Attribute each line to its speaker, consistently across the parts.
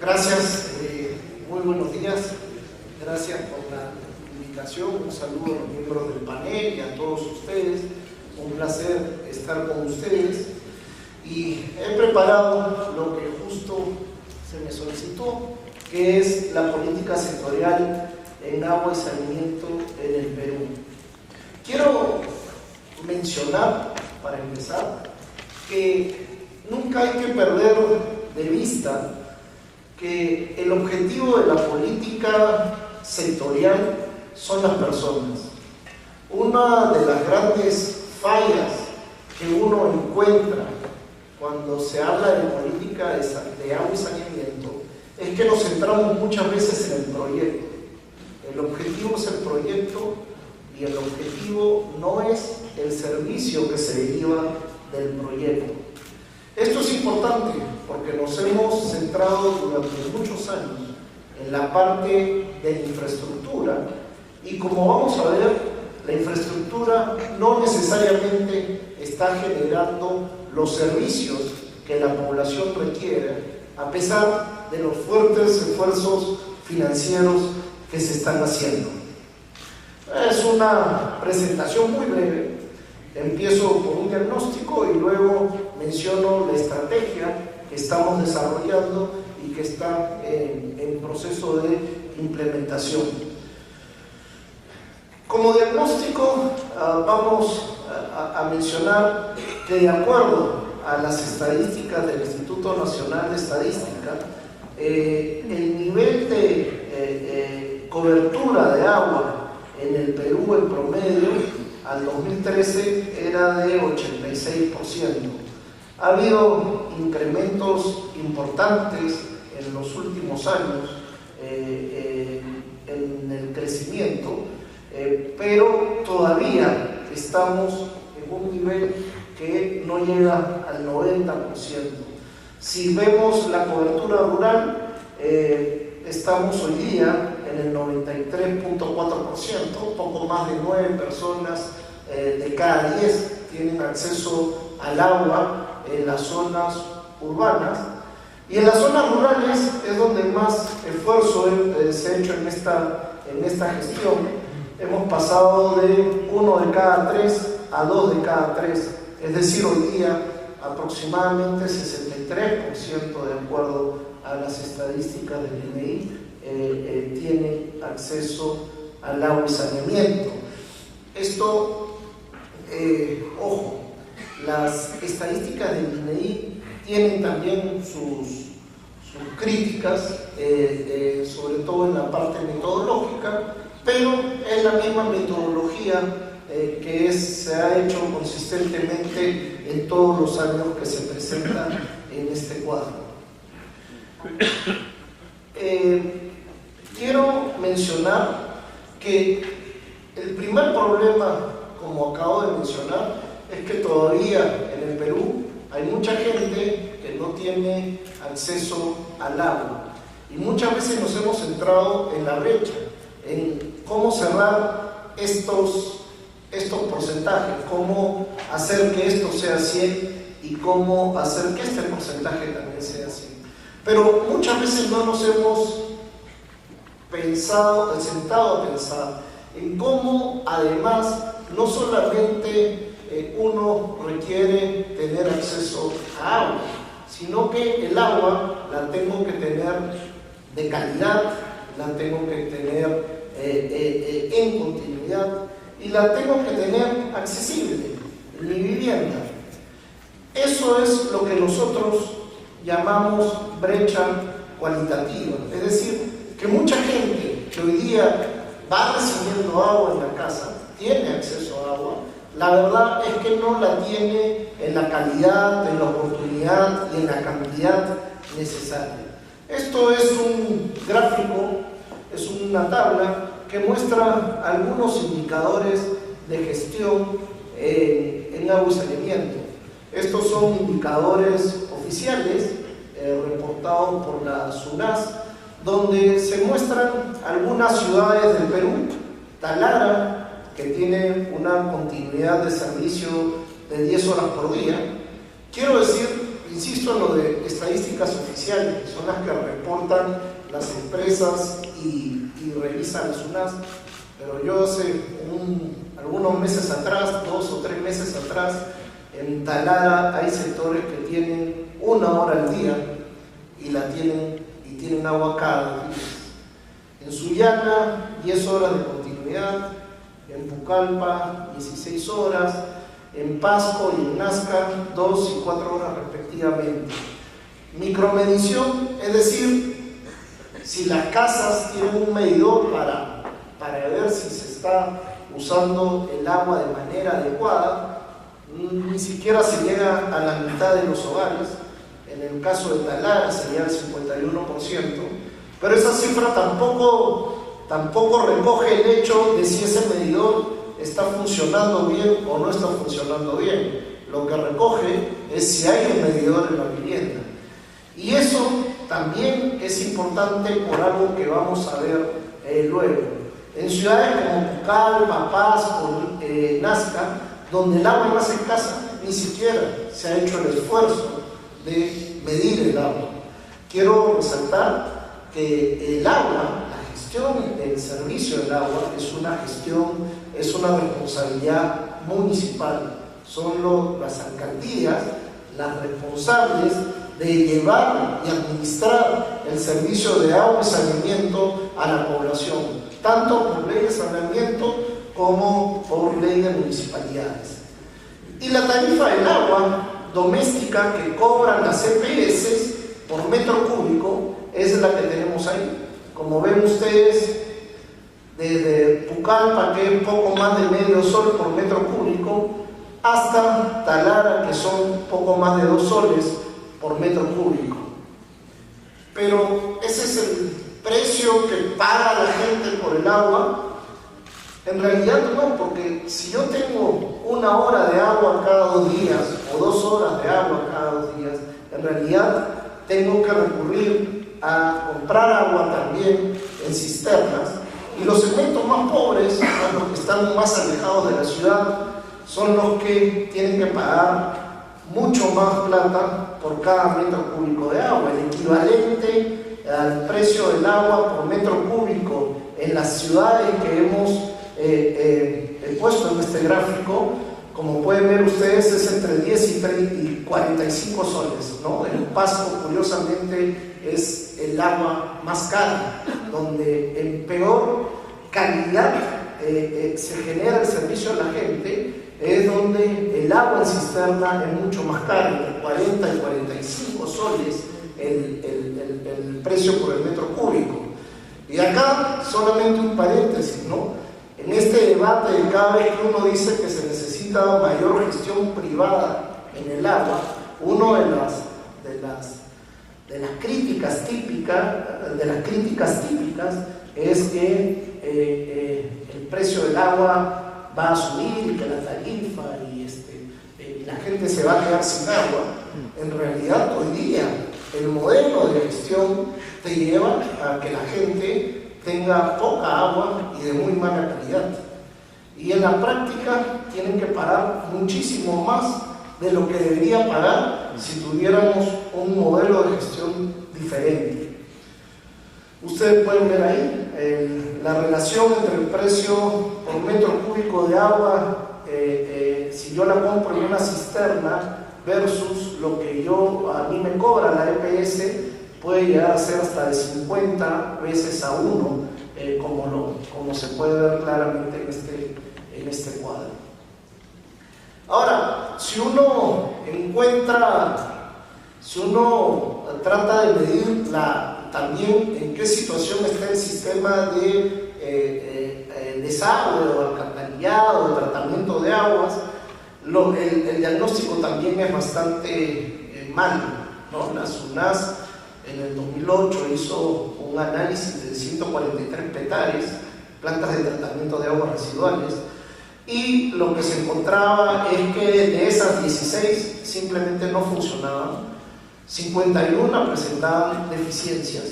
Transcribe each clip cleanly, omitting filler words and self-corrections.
Speaker 1: Gracias, muy buenos días. Gracias por la invitación. Un saludo a los miembros del panel y a todos ustedes. Un placer estar con ustedes. Y he preparado lo que justo se me solicitó, que es la política sectorial en agua y saneamiento en el Perú. Quiero mencionar, para empezar, que nunca hay que perder de vista que el objetivo de la política sectorial son las personas. Una de las grandes fallas que uno encuentra cuando se habla de política de agua y saneamiento es que nos centramos muchas veces en el proyecto. El objetivo es el proyecto y el objetivo no es el servicio que se deriva del proyecto. Esto es importante porque nos hemos centrado durante muchos años en la parte de la infraestructura y, como vamos a ver, la infraestructura no necesariamente está generando los servicios que la población requiere, a pesar de los fuertes esfuerzos financieros que se están haciendo. Es una presentación muy breve. Empiezo por un diagnóstico y luego menciono la estrategia que estamos desarrollando y que está en proceso de implementación. Como diagnóstico, vamos a mencionar que, de acuerdo a las estadísticas del Instituto Nacional de Estadística, el nivel de cobertura de agua en el Perú en promedio al 2013 era de 86%. Ha habido incrementos importantes en los últimos años en el crecimiento, pero todavía estamos en un nivel que no llega al 90%. Si vemos la cobertura rural, estamos hoy día en el 93.4%, poco más de 9 personas de cada 10 tienen acceso al agua en las zonas urbanas, y en las zonas rurales es donde más esfuerzo se ha hecho en esta gestión. Hemos pasado de 1 de cada 3 a 2 de cada 3, es decir, hoy día aproximadamente 63%, de acuerdo a las estadísticas del INEI, tiene acceso al agua y saneamiento. Esto, ojo, las estadísticas del INEI tienen también sus críticas, sobre todo en la parte metodológica, pero es la misma metodología que se ha hecho consistentemente en todos los años que se presentan en este cuadro. Quiero mencionar que el primer problema, como acabo de mencionar, es que todavía en el Perú hay mucha gente que no tiene acceso al agua, y muchas veces nos hemos centrado en la brecha, en cómo cerrar estos porcentajes, cómo hacer que esto sea 100 y cómo hacer que este porcentaje también sea 100. Pero muchas veces no nos hemos sentado a pensar en cómo, además, no solamente uno requiere tener acceso a agua, sino que el agua la tengo que tener de calidad, la tengo que tener en continuidad y la tengo que tener accesible en mi vivienda. Eso es lo que nosotros llamamos brecha cualitativa, es decir, que mucha gente que hoy día va recibiendo agua en la casa, tiene acceso a agua, la verdad es que no la tiene en la calidad, en la oportunidad y en la cantidad necesaria. Esto es un gráfico, es una tabla que muestra algunos indicadores de gestión en agua y saneamiento. Estos son indicadores oficiales reportados por la SUNAS, donde se muestran algunas ciudades del Perú. Talara, que tiene una continuidad de servicio de 10 horas por día. Quiero decir, Insisto en lo de estadísticas oficiales, que son las que reportan las empresas y revisan las SUNAS, pero yo hace algunos meses atrás, 2 o 3 meses atrás, en Talara hay sectores que tienen 1 hora al día y tienen agua cada 2 días. En Sullana, 10 horas de continuidad, en Pucallpa, 16 horas, en Pasco y en Nazca, 2 y 4 horas respectivamente. Micromedición, es decir, si las casas tienen un medidor para ver si se está usando el agua de manera adecuada, ni siquiera se llega a la mitad de los hogares. En el caso de Talara sería el 51%, pero esa cifra tampoco recoge el hecho de si ese medidor está funcionando bien o no está funcionando bien. Lo que recoge es si hay un medidor en la vivienda. Y eso también es importante por algo que vamos a ver luego. En ciudades como Pucallpa, Pasco, Nazca, donde el agua es más escasa, ni siquiera se ha hecho el esfuerzo de medir el agua. Quiero resaltar que el agua, la gestión del servicio del agua, es una responsabilidad municipal. Son las alcaldías las responsables de llevar y administrar el servicio de agua y saneamiento a la población, tanto por ley de saneamiento como por ley de municipalidades. Y la tarifa del agua doméstica que cobran las EPS por metro cúbico es la que tenemos ahí. Como ven ustedes, desde Pucallpa, que es poco más de medio sol por metro cúbico, hasta Talara, que son poco más de 2 soles por metro cúbico. Pero ese es el precio que paga la gente por el agua. En realidad no, porque si yo tengo 1 hora de agua cada 2 días o 2 horas de agua cada 2 días, en realidad tengo que recurrir a comprar agua también en cisternas. Y los segmentos más pobres, los que están más alejados de la ciudad, son los que tienen que pagar mucho más plata por cada metro cúbico de agua. El equivalente al precio del agua por metro cúbico en las ciudades que hemos puesto en este gráfico, como pueden ver ustedes, es entre 10 y 45 soles, ¿no? En Pasco, curiosamente, es el agua más cara, donde en peor calidad se genera el servicio a la gente, es donde el agua en cisterna es mucho más cara, entre 40 y 45 soles el precio por el metro cúbico. Y acá solamente un paréntesis, ¿no? En este debate de cada vez que uno dice que se necesita mayor gestión privada en el agua, una de las críticas típicas es que el precio del agua va a subir y que la tarifa y la gente se va a quedar sin agua. En realidad hoy día el modelo de gestión te lleva a que la gente tenga poca agua y de muy mala calidad. Y en la práctica tienen que pagar muchísimo más de lo que debería pagar si tuviéramos un modelo de gestión diferente. Ustedes pueden ver ahí la relación entre el precio por metro cúbico de agua, si yo la compro en una cisterna versus lo que a mí me cobra la EPS, puede llegar a ser hasta de 50 veces a 1, como se puede ver claramente en este cuadro. Ahora, si uno trata de medir también en qué situación está el sistema de desagüe o alcantarillado, de tratamiento de aguas, el diagnóstico también es bastante malo, ¿no? La SUNAS en el 2008 hizo un análisis de 143 petares, plantas de tratamiento de aguas residuales, y lo que se encontraba es que de esas 16 simplemente no funcionaban, 51 presentaban deficiencias,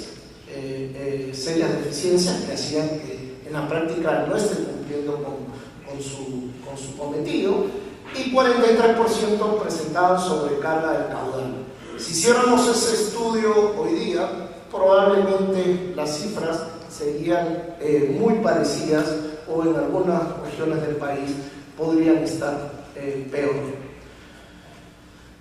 Speaker 1: serias deficiencias que hacían que en la práctica no estén cumpliendo con su cometido, y 43% presentaban sobrecarga del caudal. Si hiciéramos ese estudio hoy día, probablemente las cifras serían muy parecidas o en algunas regiones del país podrían estar peor.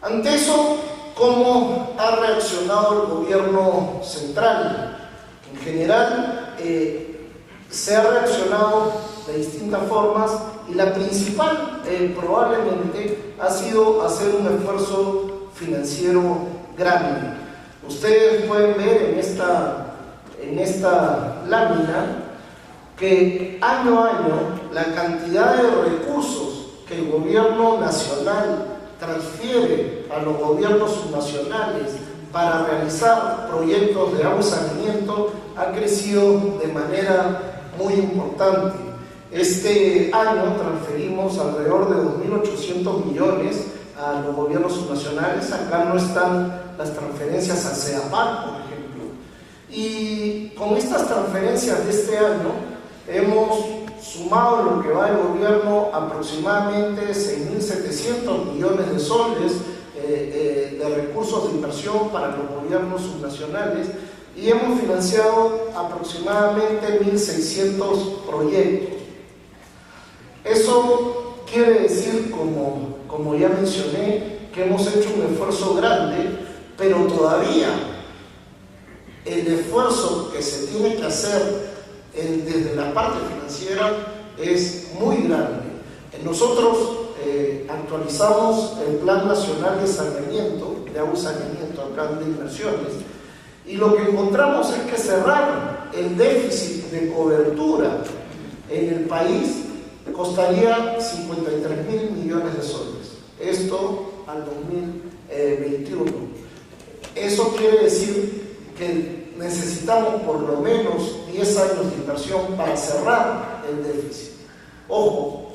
Speaker 1: Ante eso, ¿cómo ha reaccionado el gobierno central? En general, se ha reaccionado de distintas formas y la principal probablemente ha sido hacer un esfuerzo financiero grande. Ustedes pueden ver en esta lámina que año a año la cantidad de recursos que el gobierno nacional transfiere a los gobiernos subnacionales para realizar proyectos de agua y saneamiento ha crecido de manera muy importante. Este año transferimos alrededor de 2.800 millones a los gobiernos subnacionales. Acá no están las transferencias a CEDAPAC, por ejemplo. Y con estas transferencias de este año hemos sumado en lo que va el gobierno aproximadamente 6.700 millones de soles de recursos de inversión para los gobiernos subnacionales y hemos financiado aproximadamente 1.600 proyectos. Eso quiere decir, como ya mencioné, que hemos hecho un esfuerzo grande, pero todavía el esfuerzo que se tiene que hacer desde la parte financiera es muy grande. Nosotros actualizamos el Plan Nacional de Saneamiento, de Agua y Saneamiento, el Plan de Inversiones, y lo que encontramos es que cerrar el déficit de cobertura en el país costaría 53.000 millones de soles. Esto al 2021. Eso quiere decir que necesitamos por lo menos 10 años de inversión para cerrar el déficit. Ojo,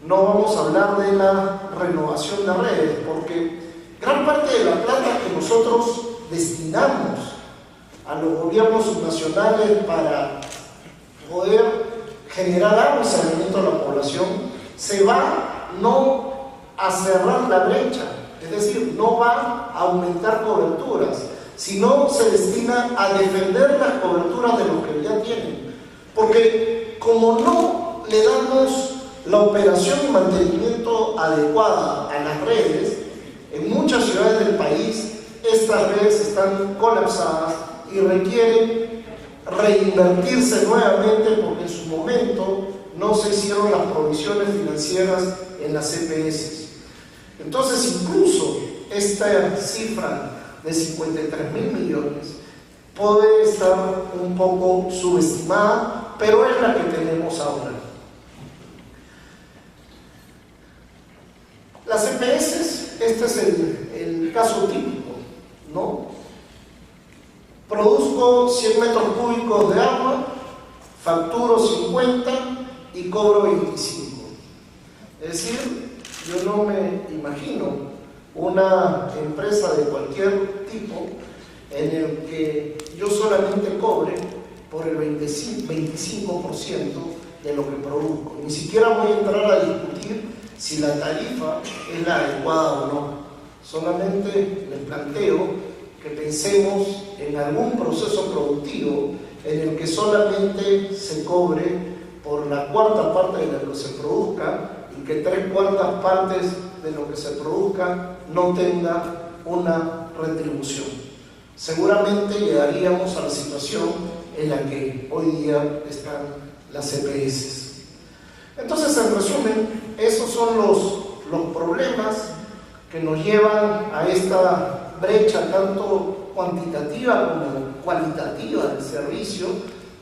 Speaker 1: no vamos a hablar de la renovación de redes, porque gran parte de la plata que nosotros destinamos a los gobiernos subnacionales para poder generar agua y saneamiento a la población se va no a cerrar la brecha, es decir, no va a aumentar coberturas, sino se destina a defender las coberturas de los que ya tienen, porque como no le damos la operación y mantenimiento adecuada a las redes, en muchas ciudades del país estas redes están colapsadas y requieren reinvertirse nuevamente porque en su momento no se hicieron las provisiones financieras en las CPS. Entonces, incluso esta cifra de 53.000 millones puede estar un poco subestimada, pero es la que tenemos ahora. Las CPS, este es el caso típico, ¿no? Produzco 100 metros cúbicos de agua, facturo 50 y cobro 25. Es decir, yo no me imagino una empresa de cualquier tipo en el que yo solamente cobre por el 25% de lo que produzco. Ni siquiera voy a entrar a discutir si la tarifa es la adecuada o no. Solamente les planteo que pensemos en algún proceso productivo en el que solamente se cobre por la cuarta parte de lo que se produzca y que 3/4 partes de lo que se produzca no tenga una retribución. Seguramente llegaríamos a la situación en la que hoy día están las CPS. Entonces, en resumen, esos son los problemas que nos llevan a esta brecha tanto cuantitativa como cualitativa del servicio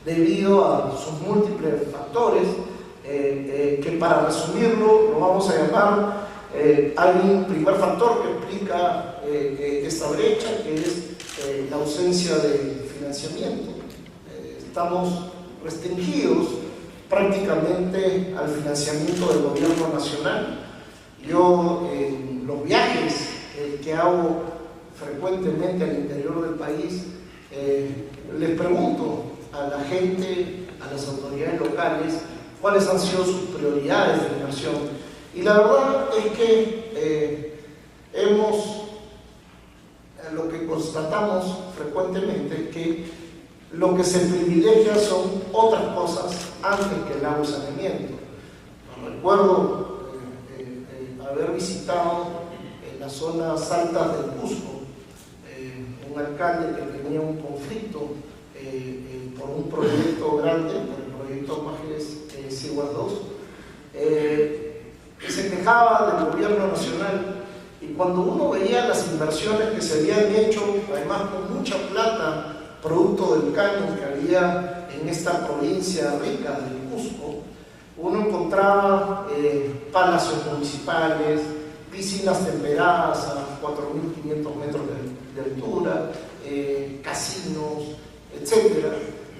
Speaker 1: debido a sus múltiples factores que, para resumirlo, lo vamos a llamar, hay un primer factor que explica esta brecha, que es la ausencia de financiamiento. Estamos restringidos prácticamente al financiamiento del gobierno nacional. Yo, en los viajes que hago frecuentemente al interior del país, les pregunto a la gente, a las autoridades locales, cuáles han sido sus prioridades de inversión. Y la verdad es que hemos lo que constatamos frecuentemente, que lo que se privilegia son otras cosas antes que el agua y saneamiento. Recuerdo haber visitado en las zonas altas del Cusco un alcalde que tenía un conflicto por un proyecto grande, por el proyecto Májeres Siguas 2, que se quejaba del gobierno nacional, y cuando uno veía las inversiones que se habían hecho, además con mucha plata, producto del caño que había en esta provincia rica del Cusco, uno encontraba palacios municipales, piscinas temperadas a 4.500 metros de altura, casinos, etc.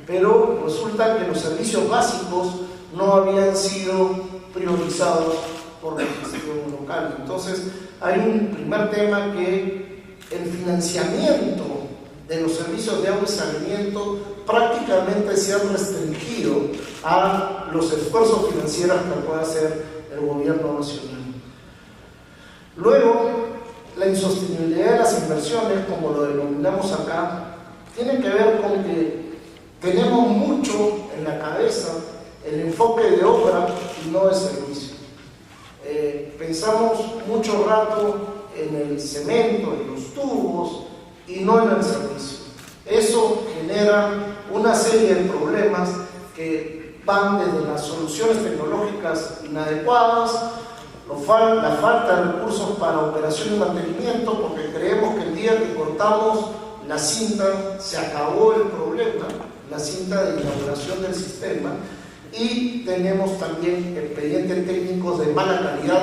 Speaker 1: Pero resulta que los servicios básicos no habían sido priorizados por la gestión local. Entonces, hay un primer tema, que el financiamiento de los servicios de agua y saneamiento prácticamente se han restringido a los esfuerzos financieros que puede hacer el gobierno nacional. Luego, la insostenibilidad de las inversiones, como lo denominamos acá, tiene que ver con que tenemos mucho en la cabeza el enfoque de obra y no de servicio. Pensamos mucho rato en el cemento, en los tubos, y no en el servicio. Eso genera una serie de problemas que van desde las soluciones tecnológicas inadecuadas, la falta de recursos para operación y mantenimiento, porque creemos que el día que cortamos la cinta se acabó el problema, la cinta de inauguración del sistema, y tenemos también expedientes técnicos de mala calidad,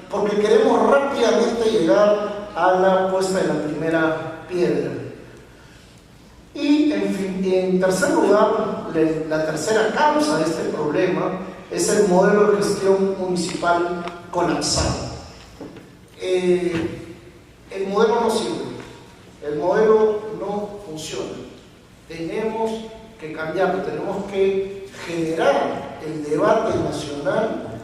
Speaker 1: porque queremos rápidamente llegar a la puesta de la primera piedra. Y en tercer lugar, la tercera causa de este problema es el modelo de gestión municipal colapsado. El modelo no sirve, el modelo no funciona. Tenemos que cambiarlo, tenemos que generar el debate nacional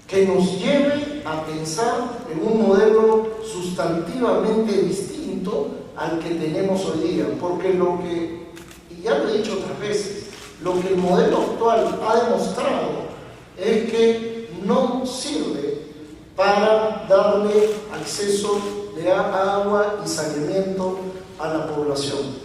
Speaker 1: que nos lleve a pensar en un modelo sustantivamente distinto al que tenemos hoy día, porque y ya lo he dicho otras veces, lo que el modelo actual ha demostrado es que no sirve para darle acceso de agua y saneamiento a la población.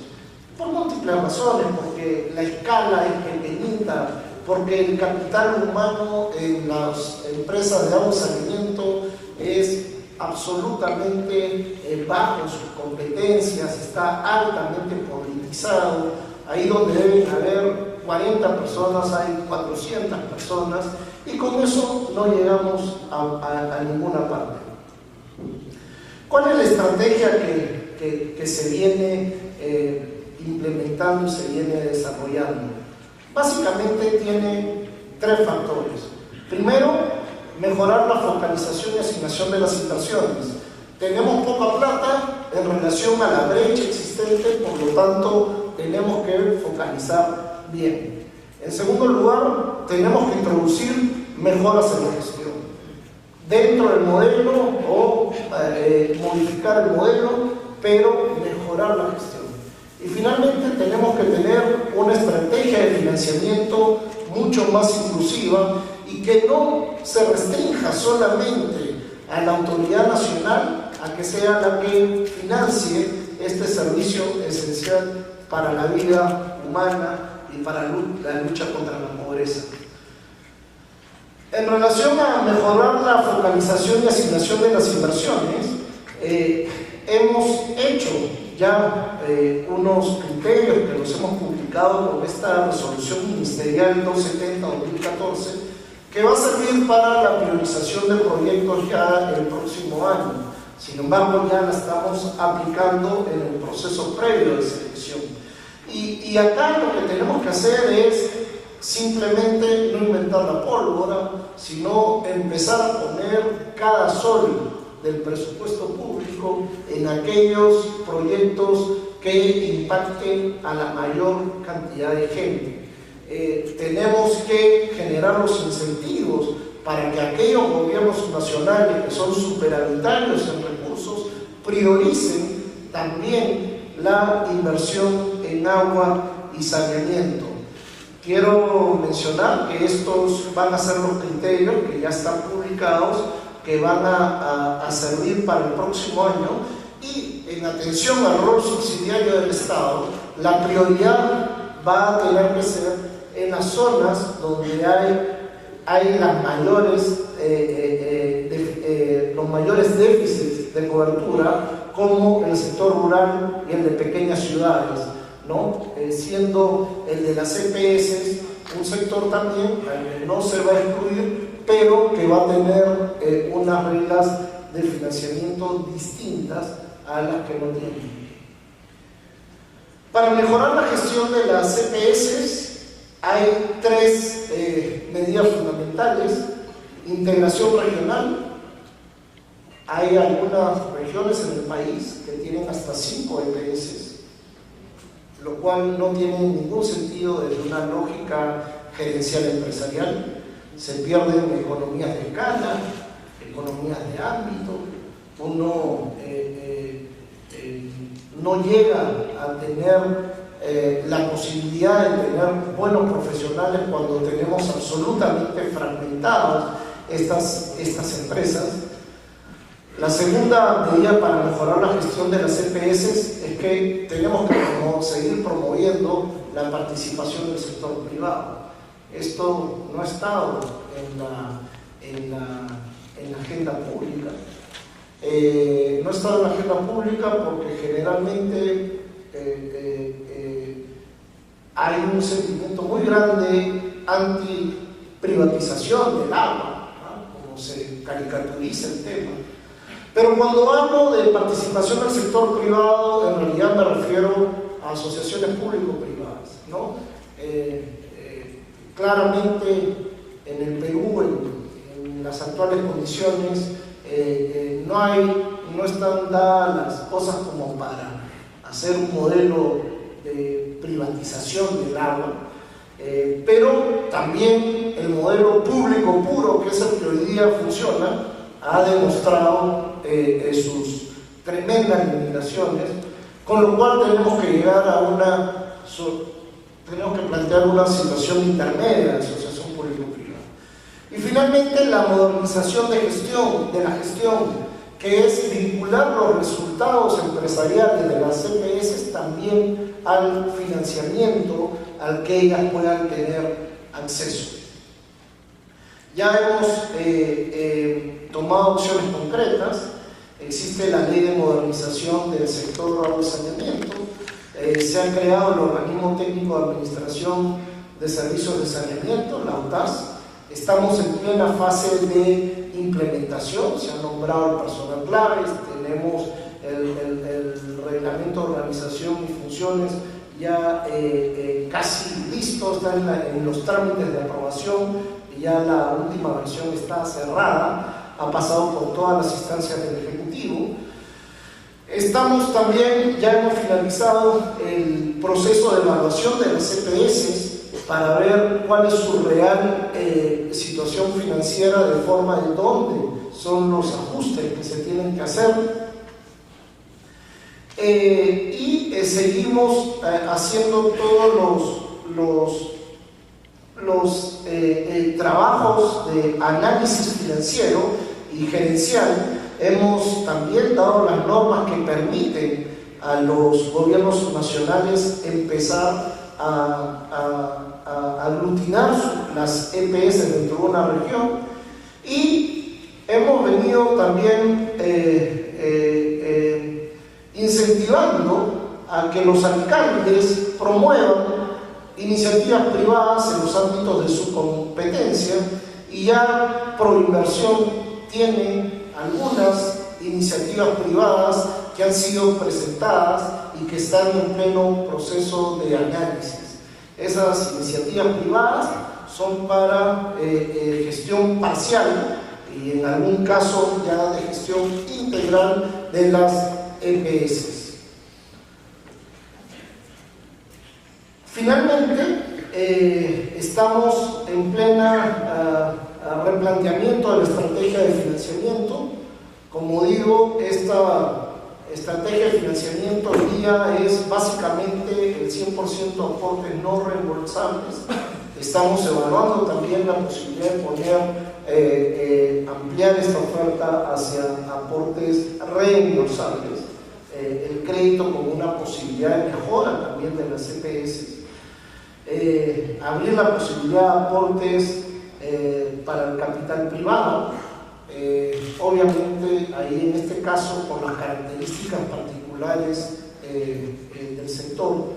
Speaker 1: Por múltiples razones, porque la escala es pequeñita, porque el capital humano en las empresas de agua y saneamiento es absolutamente bajo en sus competencias, está altamente politizado. Ahí donde deben haber 40 personas hay 400 personas, y con eso no llegamos a ninguna parte. ¿Cuál es la estrategia que se viene implementando y se viene desarrollando? Básicamente tiene tres factores. Primero, mejorar la focalización y asignación de las inversiones. Tenemos poca plata en relación a la brecha existente, por lo tanto tenemos que focalizar bien. En segundo lugar, tenemos que introducir mejoras en la gestión dentro del modelo, o modificar el modelo, pero mejorar la gestión. Y finalmente tenemos que tener una estrategia de financiamiento mucho más inclusiva y que no se restrinja solamente a la autoridad nacional a que sea la que financie este servicio esencial para la vida humana y para la lucha contra la pobreza. En relación a mejorar la focalización y asignación de las inversiones, hemos hecho ya unos criterios que los hemos publicado con esta resolución ministerial 270-2014, que va a servir para la priorización de proyectos ya el próximo año. Sin embargo, ya la estamos aplicando en el proceso previo de selección. Y acá lo que tenemos que hacer es simplemente no inventar la pólvora, sino empezar a poner cada sol del presupuesto público en aquellos proyectos que impacten a la mayor cantidad de gente. Tenemos que generar los incentivos para que aquellos gobiernos nacionales que son superavitarios en recursos prioricen también la inversión en agua y saneamiento. Quiero mencionar que estos van a ser los criterios que ya están publicados, que van a servir para el próximo año, y en atención al rol subsidiario del Estado, la prioridad va a tener que ser en las zonas donde hay las mayores, los mayores déficits de cobertura, como el sector rural y el de pequeñas ciudades, ¿no? Siendo el de las EPS un sector también que no se va a excluir, pero que va a tener unas reglas de financiamiento distintas a las que no tienen. Para mejorar la gestión de las EPS hay tres medidas fundamentales: integración regional. Hay algunas regiones en el país que tienen hasta 5 EPS, lo cual no tiene ningún sentido desde una lógica gerencial empresarial. Se pierden economías de escala, economías de ámbito. Uno no llega a tener la posibilidad de tener buenos profesionales cuando tenemos absolutamente fragmentadas estas empresas. La segunda medida para mejorar la gestión de las EPS es que tenemos que seguir promoviendo la participación del sector privado. Esto no ha estado en la agenda pública. No ha estado en la agenda pública porque generalmente hay un sentimiento muy grande anti-privatización del agua, ¿no? Como se caricaturiza el tema. Pero cuando hablo de participación del sector privado, en realidad me refiero a asociaciones público-privadas, ¿no? Claramente en el Perú, en las actuales condiciones, no están dadas las cosas como para hacer un modelo de privatización del agua, pero también el modelo público puro, que es el que hoy día funciona, ha demostrado sus tremendas limitaciones, con lo cual tenemos que llegar a tenemos que plantear una situación intermedia de asociación público-privada. Y finalmente la modernización de la gestión, que es vincular los resultados empresariales de las EPS también al financiamiento al que ellas puedan tener acceso. Ya hemos tomado acciones concretas. Existe la ley de modernización del sector rural de saneamiento. Se ha creado el organismo técnico de administración de servicios de saneamiento, la UTAS. Estamos en plena fase de implementación. Se ha nombrado el personal clave, tenemos el reglamento de organización y funciones ya casi listo, está en los trámites de aprobación. Ya la última versión está cerrada, ha pasado por todas las instancias del Ejecutivo. Estamos también, ya hemos finalizado el proceso de evaluación de las EPS para ver cuál es su real situación financiera, de forma de dónde son los ajustes que se tienen que hacer. Y seguimos haciendo todos los trabajos de análisis financiero y gerencial. Hemos también dado las normas que permiten a los gobiernos nacionales empezar a aglutinar las EPS dentro de una región, y hemos venido también incentivando a que los alcaldes promuevan iniciativas privadas en los ámbitos de su competencia, y ya Proinversión tiene algunas iniciativas privadas que han sido presentadas y que están en pleno proceso de análisis. Esas iniciativas privadas son para gestión parcial y en algún caso ya de gestión integral de las EPS. Finalmente, estamos en plena replanteamiento de la estrategia de financiamiento. Como digo, esta estrategia de financiamiento hoy día es básicamente el 100% aportes no reembolsables. Estamos evaluando también la posibilidad de ampliar esta oferta hacia aportes reembolsables, el crédito como una posibilidad de mejora también de las CPS, abrir la posibilidad de aportes para el capital privado. Obviamente ahí en este caso, por las características particulares del sector,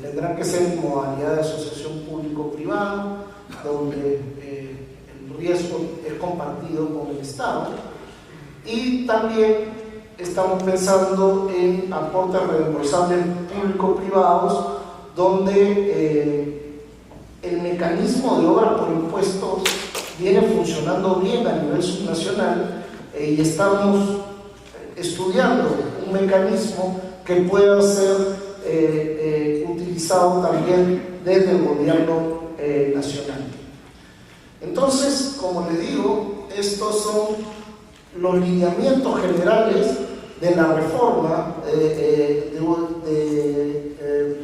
Speaker 1: tendrá que ser en modalidad de asociación público-privada, donde el riesgo es compartido con el Estado. Y también estamos pensando en aportes reembolsables público-privados, donde el mecanismo de obra por impuestos viene funcionando bien a nivel subnacional, y estamos estudiando un mecanismo que pueda ser utilizado también desde el gobierno nacional. Entonces, como les digo, estos son los lineamientos generales de la reforma del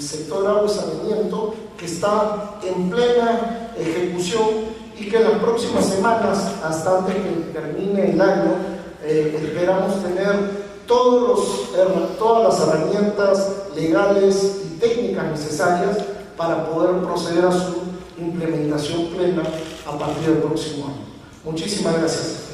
Speaker 1: sector agua y saneamiento, que está en plena ejecución y que en las próximas semanas, hasta antes que termine el año, esperamos tener todas las herramientas legales y técnicas necesarias para poder proceder a su implementación plena a partir del próximo año. Muchísimas gracias.